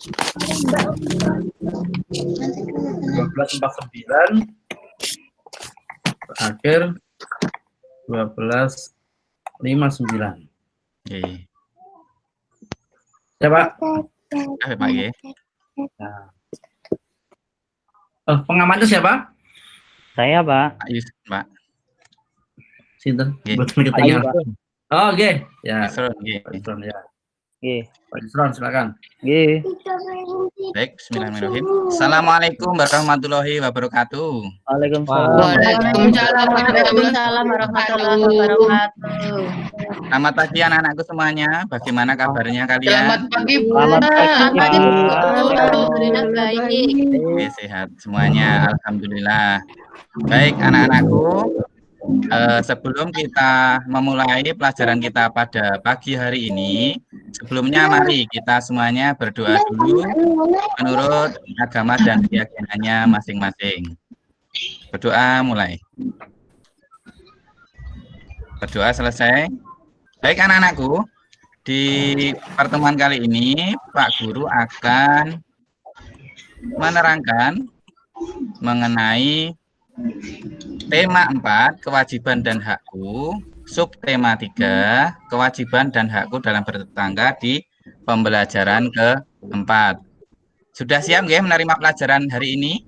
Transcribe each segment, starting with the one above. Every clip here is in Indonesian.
1249 terakhir 1259. Nggih. Ya, Pak. Pak nggih. Nah. Pengamat itu siapa? Saya, Pak. Pak Yusuf, Pak. Sinten? Nggih. Betul ketanya. Oh, oke. Ya. Yusron, nggih. Pak Yusron, ya. Nggih. Pak Yusron, silakan. Nggih. Baik, bismillahirrahmanirrahim. Assalamualaikum warahmatullahi wabarakatuh. Waalaikumsalam. Waalaikumsalam warahmatullahi wabarakatuh. Selamat pagi anak-anakku semuanya. Bagaimana kabarnya kalian? Selamat pagi, Bu. Selamat pagi, Bu. Alhamdulillah baik. Oke, sehat semuanya. Alhamdulillah. Baik, anak-anakku. Sebelum kita memulai pelajaran kita pada pagi hari ini, sebelumnya mari kita semuanya berdoa dulu menurut agama dan keyakinannya masing-masing. Berdoa mulai. Berdoa selesai. Baik anak-anakku, di pertemuan kali ini Pak Guru akan menerangkan mengenai tema 4, kewajiban dan hakku, subtema 3, kewajiban dan hakku dalam bertetangga di pembelajaran ke-4. Sudah siap nggih menerima pelajaran hari ini?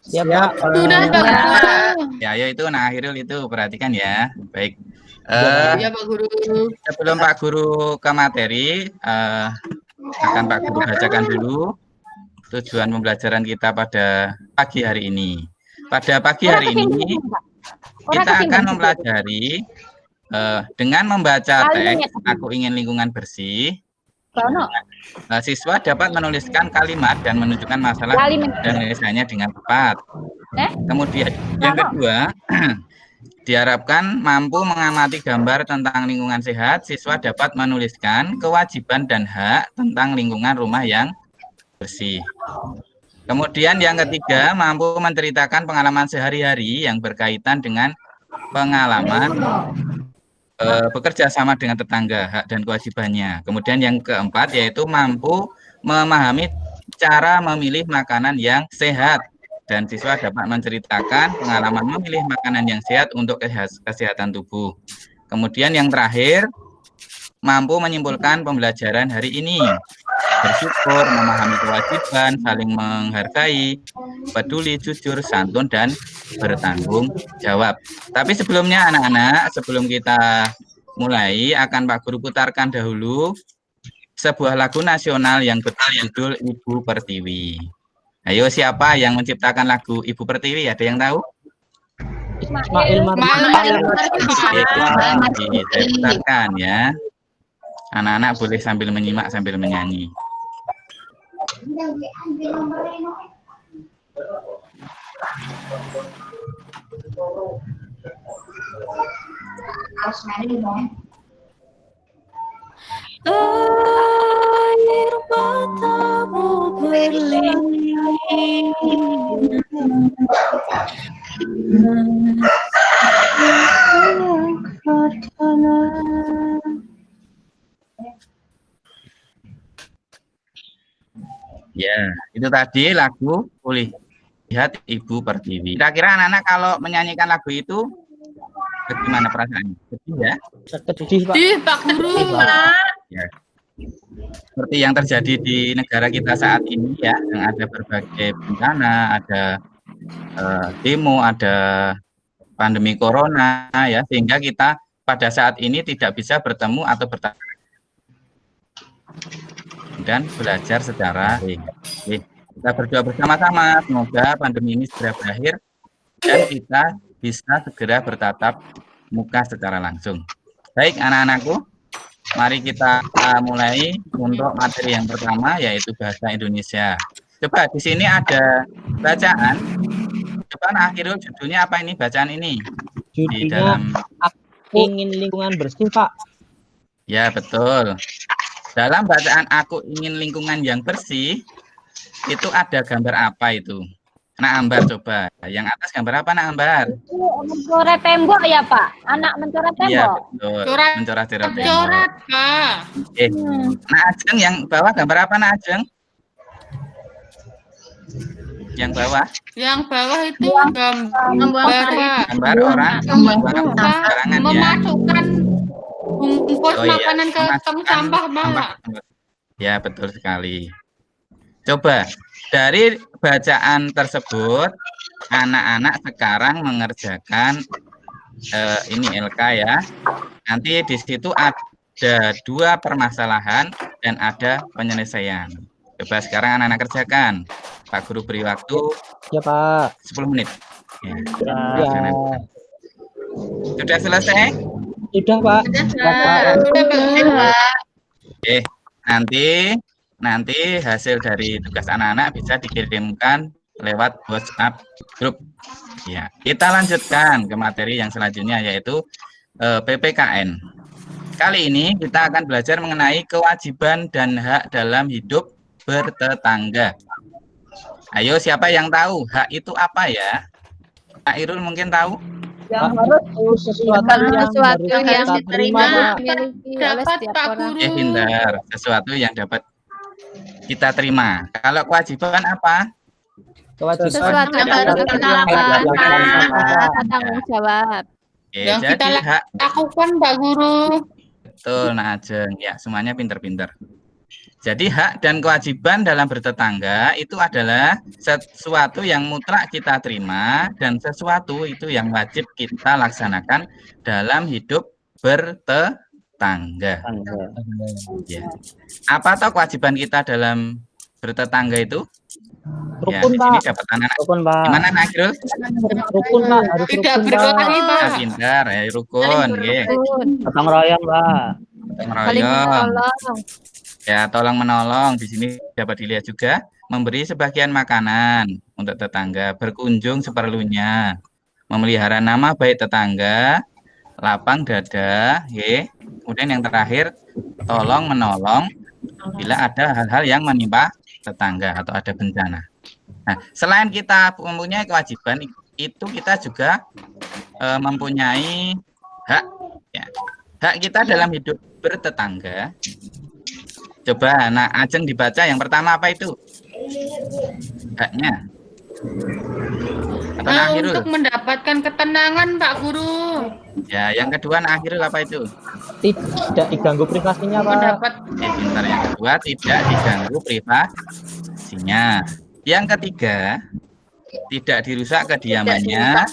Siap, Pak. Sudah, Pak. Ya, ayo itu nah akhirul itu perhatikan ya. Baik. Ya, Pak Guru. Sebelum Pak Guru ke materi, akan Pak Guru bacakan dulu tujuan pembelajaran kita pada pagi hari ini. Pada pagi hari ini kita akan mempelajari dengan membaca teks "Aku ingin lingkungan bersih". Siswa dapat menuliskan kalimat dan menunjukkan masalah dan tulisannya dengan tepat. Kemudian yang kedua, diharapkan mampu mengamati gambar tentang lingkungan sehat. Siswa dapat menuliskan kewajiban dan hak tentang lingkungan rumah yang bersih. Kemudian yang ketiga, mampu menceritakan pengalaman sehari-hari yang berkaitan dengan pengalaman bekerja sama dengan tetangga, hak dan kewajibannya. Kemudian yang keempat, yaitu mampu memahami cara memilih makanan yang sehat. Dan siswa dapat menceritakan pengalaman memilih makanan yang sehat untuk kesehatan tubuh. Kemudian yang terakhir, mampu menyimpulkan pembelajaran hari ini. Bersyukur, memahami kewajiban, saling menghargai, peduli, jujur, santun, dan bertanggung jawab. Tapi sebelumnya anak-anak, sebelum kita mulai, akan Pak Guru putarkan dahulu sebuah lagu nasional yang berjudul Ibu Pertiwi. Ayo, siapa yang menciptakan lagu Ibu Pertiwi? Ada yang tahu? Ismail Marzuki. Saya putarkan ya. Anak-anak boleh sambil menyimak sambil menyanyi. Air matamu berlinang, Ya, itu tadi lagu Lihat Ibu Pertiwi. Kira-kira anak-anak kalau menyanyikan lagu itu bagaimana perasaannya? Sedih ya? Sedih, Pak. Ih, Pak Guru. Ya. Seperti yang terjadi di negara kita saat ini ya, yang ada berbagai bencana, ada demo, ada pandemi corona ya, sehingga kita pada saat ini tidak bisa bertemu atau bertatap dan belajar secara daring. Kita berdoa bersama-sama semoga pandemi ini segera berakhir dan kita bisa segera bertatap muka secara langsung. Baik anak-anakku, mari kita mulai untuk materi yang pertama yaitu bahasa Indonesia. Coba di sini ada bacaan. Coba akhirnya judulnya apa ini bacaan ini? Di dalam Aku ingin lingkungan bersih, Pak. Ya, betul. Dalam bacaan Aku ingin lingkungan yang bersih, itu ada gambar apa itu? Nak Ambar coba. Yang atas gambar apa Nak Ambar? Mencoret tembok ya Pak? Anak mencoret tembok? Iya, betul. Coret. Mencoret tembok. Coret, Pak. Nak Ajeng yang bawah gambar apa Nak Ajeng? Yang bawah Yang bawah itu gambar gambar orang membuang sembarangan ya. memasukkan bungkus Oh iya, makanan ke tong sampah, Pak. Ya, betul sekali. Coba dari bacaan tersebut, anak-anak sekarang mengerjakan ini LK ya. Nanti di situ ada 2 permasalahan dan ada penyelesaian. Coba sekarang anak-anak kerjakan. Pak Guru beri waktu Ya, Pak. 10 menit. Ya. Ya. Sudah selesai? Sudah, Pak. Sudah bagus, Pak. Oke, nanti hasil dari tugas anak-anak bisa dikirimkan lewat WhatsApp grup. Ya, kita lanjutkan ke materi yang selanjutnya yaitu PPKN. Kali ini kita akan belajar mengenai kewajiban dan hak dalam hidup bertetangga. Ayo, siapa yang tahu hak itu apa ya? Kak Irul mungkin tahu? Yang harus sesuatu yang harus kita terima, Pak. Dapat Pak Guru. Pintar, sesuatu yang dapat kita terima. Kalau kewajiban apa? Kewajiban Sesuatu yang harus kita lakukan. Tanggung jawab. Oke, Yang kita jadi hak lakukan, Pak Guru. betul, Nah Ajeng. Ya, semuanya pinter-pinter. Jadi hak dan kewajiban dalam bertetangga itu adalah sesuatu yang mutlak kita terima dan sesuatu itu yang wajib kita laksanakan dalam hidup bertetangga. Ya. Apa toh kewajiban kita dalam bertetangga itu? Ya, Rukun, di sini Pak. dapat anak-anak. Rukun, Pak. Gimana, Nagrul? Rukun, Pak. Harus Tidak rukun, berkelahi, Pak. Pak. Pintar, ya, rukun. nggih. Gotong royong, Pak. Gotong royong. Ya, tolong menolong. Di sini dapat dilihat juga memberi sebagian makanan untuk tetangga, berkunjung seperlunya, memelihara nama baik tetangga, lapang dada, kemudian yang terakhir tolong menolong bila ada hal-hal yang menimpa tetangga atau ada bencana. Nah, selain kita mempunyai kewajiban, itu kita juga mempunyai hak. Ya. Hak kita dalam hidup bertetangga. Coba, nah Ajeng dibaca yang pertama apa itu? Haknya. Atau Akhirul? Untuk mendapatkan ketenangan, Pak Guru. Ya, yang kedua Akhirul apa itu? Tidak diganggu privasinya, Pak. Mendapat Pintar. Yang kedua tidak diganggu privasinya. Yang ketiga tidak dirusak kediamannya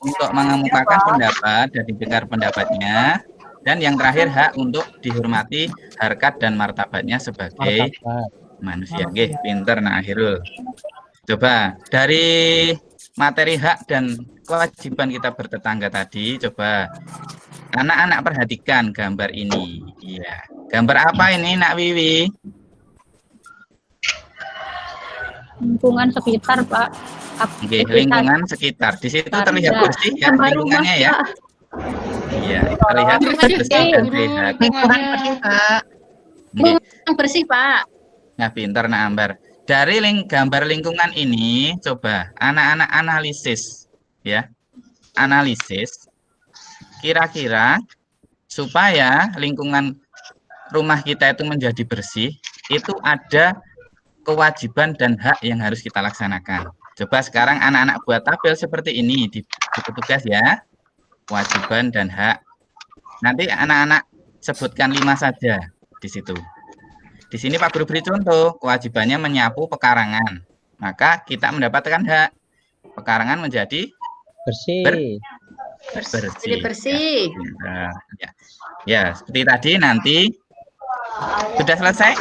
untuk mengemukakan pendapat dan didengar pendapatnya. Dan yang terakhir hak untuk dihormati harkat dan martabatnya sebagai manusia. Nggih, pinter Akhirul. Coba dari materi hak dan kewajiban kita bertetangga tadi, coba anak-anak perhatikan gambar ini. Iya. Gambar apa ini, Nak Wiwi? Lingkungan sekitar, Pak. Oke, lingkungan sekitar. Di situ terlihat bersih ya lingkungannya ya. Iya, terlihat bersih dan sehat. yang bersih, Pak. Nah, pintar Nak Ambar. Dari gambar lingkungan ini, coba anak-anak analisis ya. Analisis kira-kira supaya lingkungan rumah kita itu menjadi bersih, itu ada kewajiban dan hak yang harus kita laksanakan. Coba sekarang anak-anak buat tabel seperti ini di buku tugas ya. Kewajiban dan hak. Nanti anak-anak sebutkan 5 saja di situ. Di sini Pak Guru beri contoh, kewajibannya menyapu pekarangan. Maka kita mendapatkan hak. Pekarangan menjadi Bersih. bersih. Ya, seperti tadi nanti sudah selesai?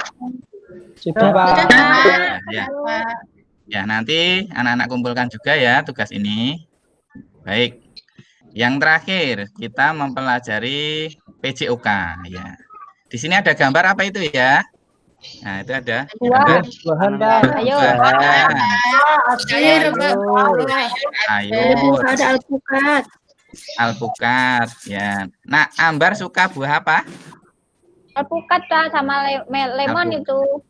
Sudah, Pak. Ya, nanti anak-anak kumpulkan juga ya tugas ini. Baik. Yang terakhir, kita mempelajari PJOK ya. Di sini ada gambar apa itu ya? Nah, itu ada gambar Buahan, Pak. Ayo. Ayo. Ada alpukat. Alpukat ya. Nah, Ambar suka buah apa? Alpukat, Pak, sama lemon itu.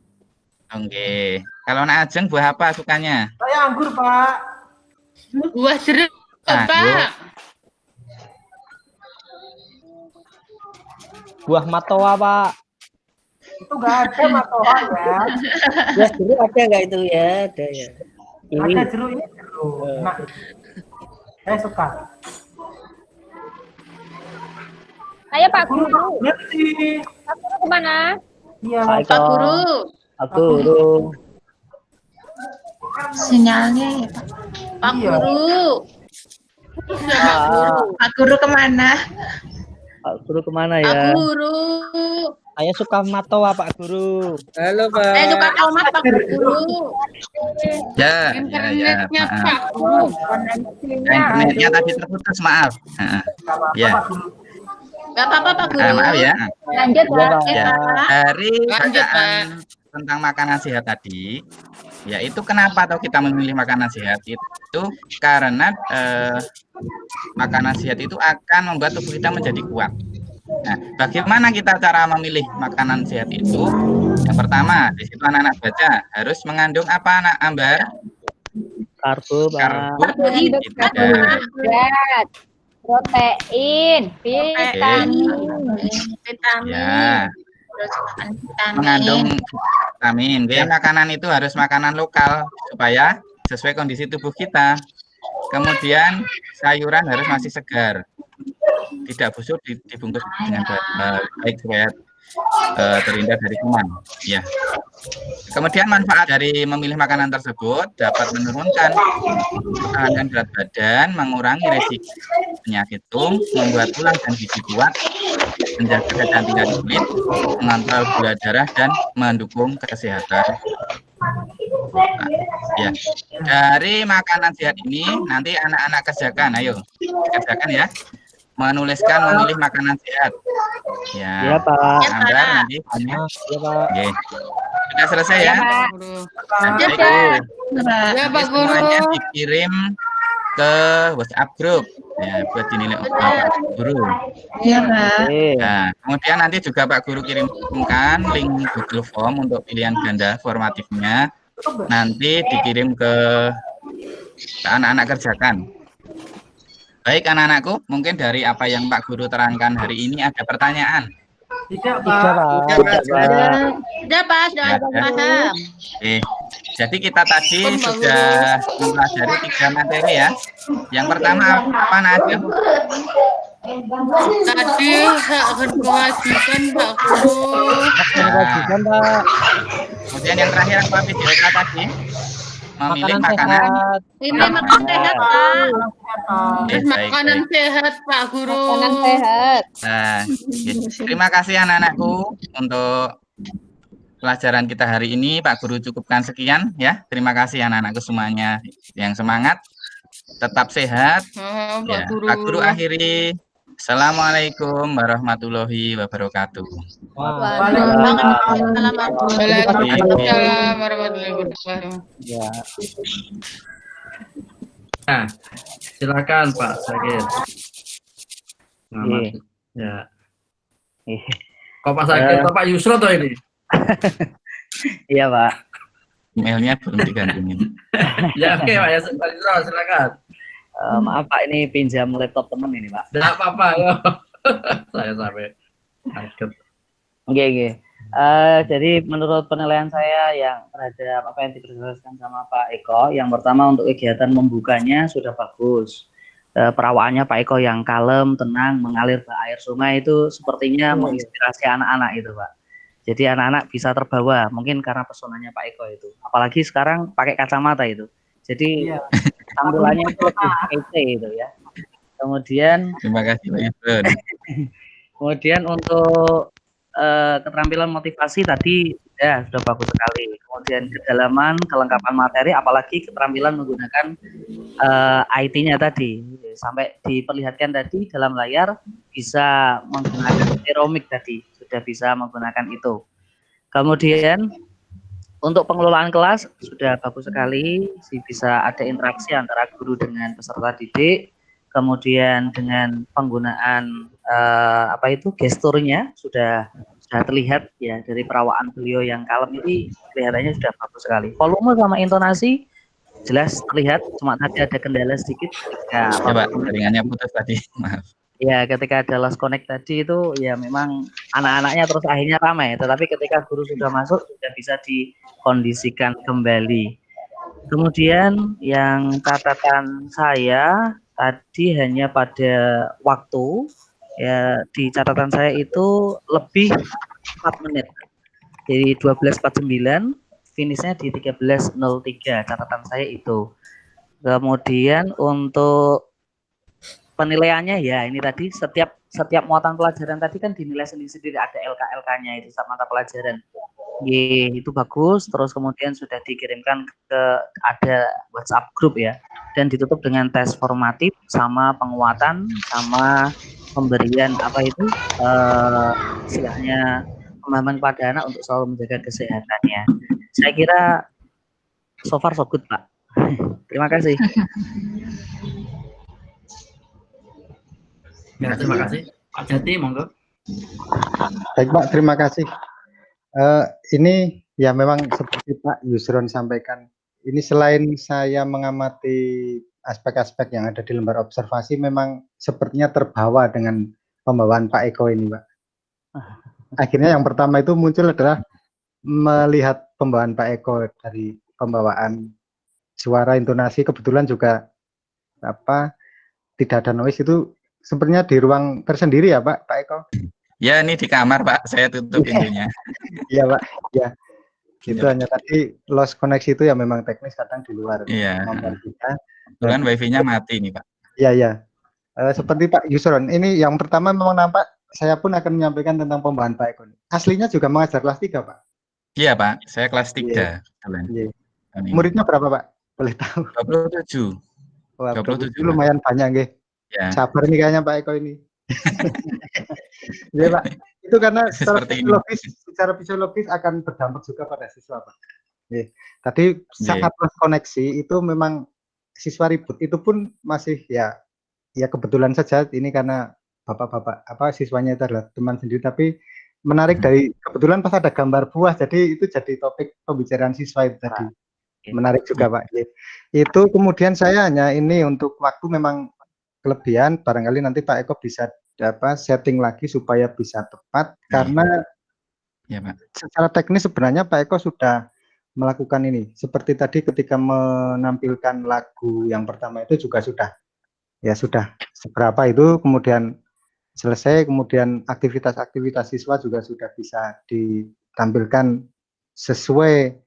Oke. Kalau Nak Ajeng buah apa sukanya? Saya anggur, Pak. Buah jeruk, Pak. Buah matoa, Pak. Itu nggak ada matoa ya. Ya jeruk ada nggak itu ya? Ada ya. Ini Ada jeruk ini jeruk. Nah, saya suka. Ayo Pak Guru. Ngerti. Pak Guru kemana? Iya. Pak Guru. Pak Guru. Sinyalnya ya, Pak Iya. Guru. Pak Guru kemana? Pak Guru kemana Pak ya? Guru. Saya suka matoa Pak Guru. Halo Pak. Saya suka tomat Pak Guru. Ya. Internetnya Maaf. Pak Guru. Internetnya tadi terputus, maaf. Ya. Gak apa-apa Pak Guru. Maaf ya. Lanjut Iya, Pak. Pak. Ya. Dari Lanjut, bacaan tentang makanan sehat tadi, yaitu kenapa atau kita memilih makanan sehat itu karena makanan sehat itu akan membuat tubuh kita menjadi kuat. Nah, bagaimana kita cara memilih makanan sehat itu? Yang pertama, di situ anak-anak baca harus mengandung apa, anak Ambar? Karbo Pak. Karbohidrat. Karbohidrat, protein, vitamin. Vitamin. Ya, Terus makan vitamin. mengandung vitamin. Jadi makanan itu harus makanan lokal supaya sesuai kondisi tubuh kita. Kemudian sayuran harus masih segar, tidak busuk, dibungkus dengan baik supaya terhindar dari kuman. Ya. Kemudian manfaat dari memilih makanan tersebut dapat menurunkan ketahanan berat badan, mengurangi risiko penyakit jantung, membuat tulang dan gigi kuat, menjaga kecantikan kulit, mengontrol gula darah dan mendukung kesehatan. Ya, dari makanan sehat ini nanti anak-anak kerjakan, ayo kerjakan ya, menuliskan memilih makanan sehat. Ya, Ya Pak. Ambar nanti punya. Ya Pak. Oke. Sudah selesai ya? Lanjut Baik, ya. Bu. Ya Nanti Pak Guru. semuanya dikirim ke WhatsApp grup ya buat dinilai oleh Pak Guru. Iya Pak. Oke. Nah, kemudian nanti juga Pak Guru kirimkan link Google Form untuk pilihan ganda formatifnya. Nanti dikirim ke anak-anak kerjakan. Baik anak-anakku, mungkin dari apa yang Pak Guru terangkan hari ini ada pertanyaan. Tidak, Tiga Pak. Pak. Tidak, Tiga, Pak. Sudah Pak, sudah Ya, paham. Oke. Jadi kita tadi sudah mempelajari 3 materi ya. Yang pertama apa Nadia? Tadi akan kewajiban Pak Guru. Kewajiban Pak. Kemudian yang terakhir apa videonya tadi? Memilih makanan. sehat. Ini makan sehat Pak. Oke, Terus baik, makanan baik. sehat Pak Guru. Makanan sehat. Nah, terima kasih anak-anakku untuk pelajaran kita hari ini. Pak Guru cukupkan sekian ya. Terima kasih anak-anakku semuanya yang semangat, tetap sehat. Oh, Ya, Pak Guru. Pak Guru akhiri. Assalamualaikum warahmatullahi wabarakatuh. Waalaikumsalam warahmatullahi wabarakatuh. Ya. Nah, silakan Pak Sakir. Selamat. Iya. Ya. Iya. Kok Pak Sakir atau Pak Yusro toh ini? Iya Pak. Emailnya belum digantungin. Ya oke Pak Yusro, silakan. Maaf Pak, ini pinjam laptop teman ini Pak. Tidak apa-apa ya. Saya sampai kaget. Oke. Jadi menurut penilaian saya yang terhadap apa yang dijelaskan sama Pak Eko, yang pertama untuk kegiatan membukanya sudah bagus. Perawaannya Pak Eko yang kalem, tenang, mengalir ke air sungai itu sepertinya menginspirasi anak-anak itu Pak. Jadi anak-anak bisa terbawa, mungkin karena pesonanya Pak Eko itu. Apalagi sekarang pakai kacamata itu. Jadi tampilannya itu lebih kece itu ya. Kemudian Terima kasih Pak Yusron. Kemudian untuk keterampilan motivasi tadi ya sudah bagus sekali. Kemudian kedalaman, kelengkapan materi, apalagi keterampilan menggunakan IT-nya tadi. Sampai diperlihatkan tadi dalam layar bisa menggunakan aeromik tadi, sudah bisa menggunakan itu. Kemudian untuk pengelolaan kelas sudah bagus sekali, bisa ada interaksi antara guru dengan peserta didik. Kemudian dengan penggunaan gesturnya sudah terlihat ya dari perawaan beliau yang kalem ini kelihatannya sudah bagus sekali. Volume sama intonasi jelas terlihat, cuma tadi ada kendala sedikit. Ya Pak, jaringannya putus tadi. Maaf. Ya, ketika ada lost connect tadi itu ya memang anak-anaknya terus akhirnya ramai, tetapi ketika guru sudah masuk sudah bisa dikondisikan kembali. Kemudian yang catatan saya tadi hanya pada waktu, ya di catatan saya itu lebih 4 menit. Jadi 12.49, finishnya di 13.03, catatan saya itu. Kemudian untuk penilaiannya ya ini tadi setiap muatan pelajaran tadi kan dinilai sendiri-sendiri, ada LK-LK-nya itu setiap mata pelajaran. Itu bagus, terus kemudian sudah dikirimkan ke ada WhatsApp grup ya, dan ditutup dengan tes formatif sama penguatan sama pemberian apa itu istilahnya pemahaman pada anak untuk selalu menjaga kesehatannya. Saya kira so far so good, Pak. Terima kasih. Ya, terima kasih. Pak Jati, monggo. Baik Pak, terima kasih. Ini ya memang seperti Pak Yusron sampaikan, ini selain saya mengamati aspek-aspek yang ada di lembar observasi, memang sepertinya terbawa dengan pembawaan Pak Eko ini, Pak. Akhirnya yang pertama itu muncul adalah melihat pembawaan Pak Eko dari pembawaan suara, intonasi, kebetulan juga tidak ada noise, itu sepertinya di ruang tersendiri ya Pak Eko? Ya, ini di kamar Pak, saya tutup pintunya. Iya Pak, ya. Itu hanya tadi lost koneksi itu ya memang teknis, kadang di luar kemampuan kita. Kebetulan wifi-nya mati nih Pak. Iya, iya. Seperti Pak Yusron, ini yang pertama memang nampak, saya pun akan menyampaikan tentang pembawaan Pak Eko. Aslinya juga mengajar kelas 3 Pak? Iya Pak, saya kelas 3. Iya. Muridnya berapa Pak? Boleh tahu? 27. Wah, 27 lumayan banyak nggih. Ya. Sabar nih kayaknya Pak Eko ini. Ya Pak, itu karena secara fisiologis akan berdampak juga pada siswa Pak. Ya. Tadi sangat lost koneksi itu memang siswa ribut, itu pun masih ya kebetulan saja ini karena bapak-bapak siswanya itu adalah teman sendiri, tapi menarik dari kebetulan pas ada gambar buah, jadi itu jadi topik pembicaraan siswa itu tadi. Menarik juga Pak. Itu kemudian saya hanya ini untuk waktu memang kelebihan, barangkali nanti Pak Eko bisa setting lagi supaya bisa tepat, karena ya, Pak, secara teknis sebenarnya Pak Eko sudah melakukan ini. Seperti tadi ketika menampilkan lagu yang pertama itu juga sudah seberapa itu, kemudian selesai, kemudian aktivitas-aktivitas siswa juga sudah bisa ditampilkan sesuai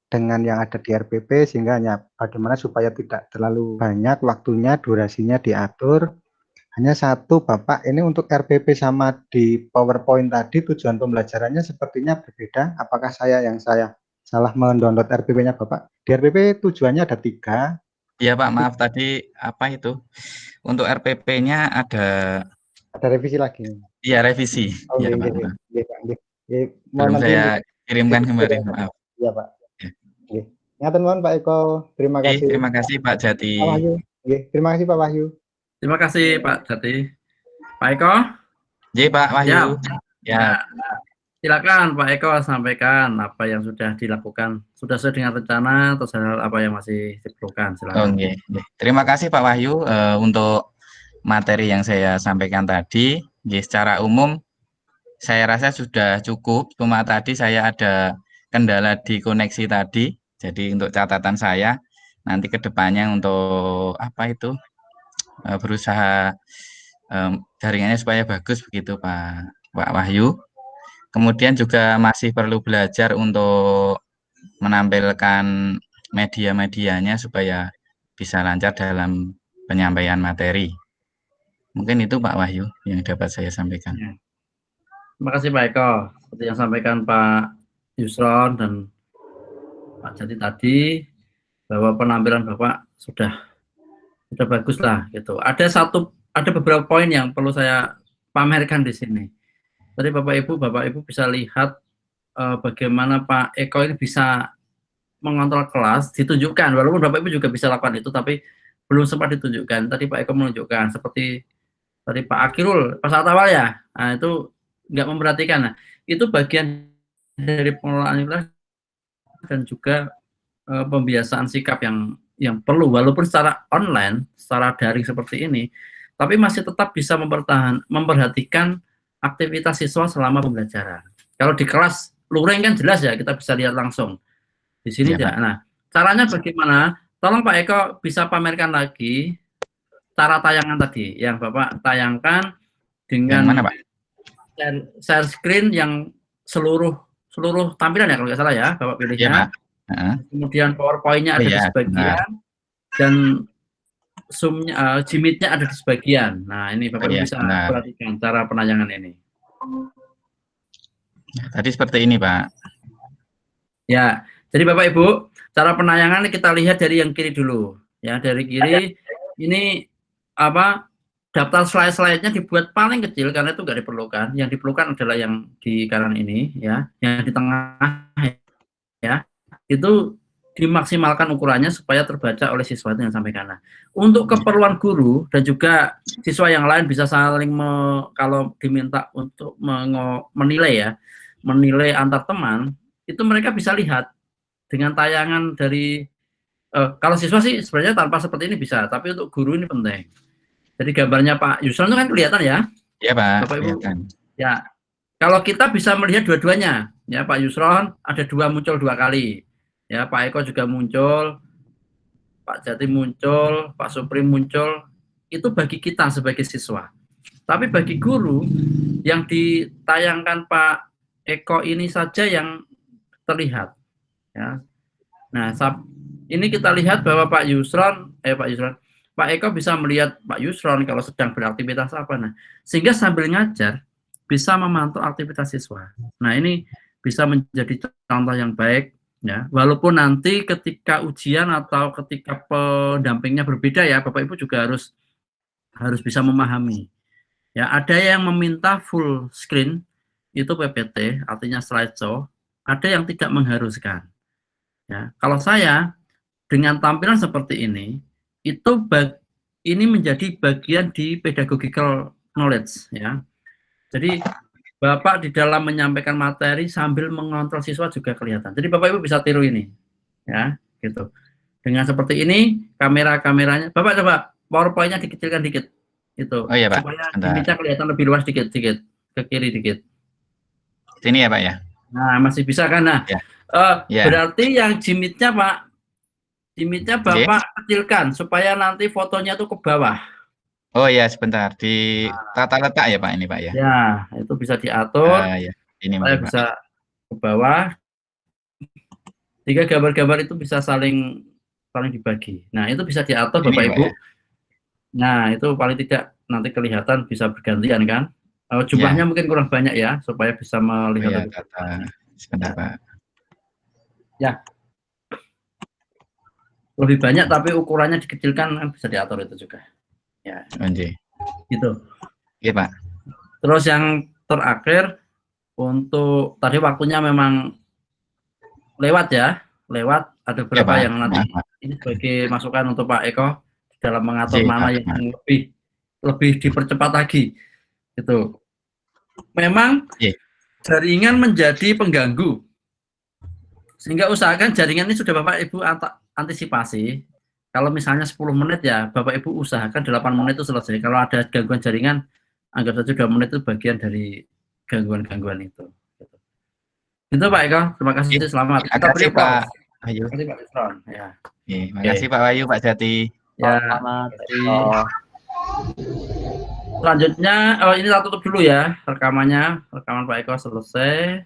dengan yang ada di RPP, sehingga hanya bagaimana supaya tidak terlalu banyak waktunya, durasinya diatur. Hanya satu Bapak, ini untuk RPP sama di PowerPoint tadi tujuan pembelajarannya sepertinya berbeda. Apakah saya salah mendownload RPP-nya Bapak? Di RPP tujuannya ada 3. Iya Pak, maaf tadi apa itu? Untuk RPP-nya ada revisi lagi. Iya, revisi. Oh, iya, Pak. Belum saya kirimkan kembali, maaf. Iya Pak. Ngaten nuwun Pak Eko, terima kasih. Terima kasih Pak Jati. Pak Wahyu. Terima kasih Pak Wahyu. Terima kasih Pak Jati. Pak Eko? Iya Pak Wahyu. Ya. Silakan Pak Eko sampaikan apa yang sudah dilakukan. Sudah sesuai dengan rencana atau hal apa yang masih diperlukan. Silakan. Oke. Terima kasih Pak Wahyu untuk materi yang saya sampaikan tadi. Secara umum saya rasa sudah cukup. Cuma tadi saya ada kendala di koneksi tadi. Jadi untuk catatan saya nanti kedepannya untuk berusaha jaringannya supaya bagus begitu Pak Wahyu. Kemudian juga masih perlu belajar untuk menampilkan media-medianya supaya bisa lancar dalam penyampaian materi. Mungkin itu Pak Wahyu yang dapat saya sampaikan. Terima kasih Pak Eko. Seperti yang sampaikan Pak Yusron dan Pak Jati tadi, bahwa penampilan Bapak sudah bagus lah gitu. Ada beberapa poin yang perlu saya pamerkan di sini. Tadi Bapak Ibu bisa lihat bagaimana Pak Eko ini bisa mengontrol kelas, ditunjukkan, walaupun Bapak Ibu juga bisa lakukan itu, tapi belum sempat ditunjukkan. Tadi Pak Eko menunjukkan, seperti tadi Pak Akirul pas awal ya, nah itu nggak memperhatikan. Nah, itu bagian dari pengelolaan kelas dan juga pembiasaan sikap yang perlu, walaupun secara online, secara daring seperti ini, tapi masih tetap bisa memperhatikan aktivitas siswa selama pembelajaran. Kalau di kelas luring kan jelas ya, kita bisa lihat langsung. Di sini tidak. Nah, caranya bagaimana? Tolong Pak Eko bisa pamerkan lagi cara tayangan tadi yang Bapak tayangkan dengan yang mana, Pak? Share screen yang seluruh tampilan ya kalau nggak salah ya, Bapak pilihnya. Ya, Pak. Kemudian PowerPoint-nya ada di sebagian dan Zoom-nya, Jimit-nya ada di sebagian. Nah, ini Bapak bisa perhatikan cara penayangan ini. Tadi seperti ini, Pak. Ya, jadi Bapak Ibu, cara penayangan kita lihat dari yang kiri dulu. Ya, dari kiri ini apa? Daftar slide-slide-nya dibuat paling kecil karena itu nggak diperlukan. Yang diperlukan adalah yang di kanan ini, ya, yang di tengah, ya, itu dimaksimalkan ukurannya supaya terbaca oleh siswa itu yang sampai kanan. Untuk keperluan guru dan juga siswa yang lain bisa saling kalau diminta untuk menilai ya, menilai antar teman, itu mereka bisa lihat dengan tayangan dari kalau siswa sih sebenarnya tanpa seperti ini bisa, tapi untuk guru ini penting. Jadi gambarnya Pak Yusron itu kan kelihatan ya? Iya Pak. Bapak Ibu. Ya, kalau kita bisa melihat dua-duanya, ya Pak Yusron ada muncul 2 kali, ya Pak Eko juga muncul, Pak Jati muncul, Pak Suprim muncul, itu bagi kita sebagai siswa. Tapi bagi guru yang ditayangkan Pak Eko ini saja yang terlihat, ya. Nah, ini kita lihat bahwa Pak Eko bisa melihat Pak Yusron kalau sedang beraktivitas apa. Nah, sehingga sambil ngajar bisa memantau aktivitas siswa. Nah, ini bisa menjadi contoh yang baik ya. Walaupun nanti ketika ujian atau ketika pendampingnya berbeda ya, Bapak Ibu juga harus bisa memahami. Ya, ada yang meminta full screen itu PPT, artinya slideshow, ada yang tidak mengharuskan. Ya, kalau saya dengan tampilan seperti ini itu ini menjadi bagian di pedagogical knowledge ya. Jadi Bapak di dalam menyampaikan materi sambil mengontrol siswa juga kelihatan. Jadi Bapak Ibu bisa tiru ini ya, gitu. Dengan seperti ini kameranya, Bapak coba PowerPoint-nya dikecilkan dikit itu. Oh iya Pak. Supaya image-nya kelihatan lebih luas dikit ke kiri dikit. Sini ya Pak ya. Nah, masih bisa kan? Nah, berarti yang Jimit-nya Pak, Jimit-nya Bapak kecilkan supaya nanti fotonya tuh ke bawah. Oh ya, sebentar di tata letak ya Pak ini Pak ya. Ya, itu bisa diatur. Ya. Ini supaya bisa ke bawah. Jika gambar-gambar itu bisa saling dibagi. Nah, itu bisa diatur Bapak Ibu. Ya? Nah, itu paling tidak nanti kelihatan bisa bergantian kan. Jumlahnya mungkin kurang banyak ya, supaya bisa melihat. Sebentar Pak. Ya. Lebih banyak tapi ukurannya dikecilkan kan bisa diatur itu juga. Ya. Gitu. Iya Pak. Terus yang terakhir untuk tadi waktunya memang lewat ya, ada beberapa yang nanti ini sebagai masukan untuk Pak Eko dalam mengatur mana yang lebih dipercepat lagi. Gitu. Memang jaringan menjadi pengganggu. Sehingga usahakan jaringan ini sudah Bapak Ibu antisipasi. Kalau misalnya 10 menit ya, Bapak Ibu usahakan 8 menit itu selesai. Kalau ada gangguan jaringan, anggap saja 2 menit itu bagian dari gangguan-gangguan itu. Itu Pak Eko, terima kasih, selamat. Terima kasih Pak Wahyu. Terima kasih Pak Yusron. Ya. Terima kasih Pak Wahyu, Pak Jati. Ya. Selanjutnya, ini kita tutup dulu ya rekaman Pak Eko selesai.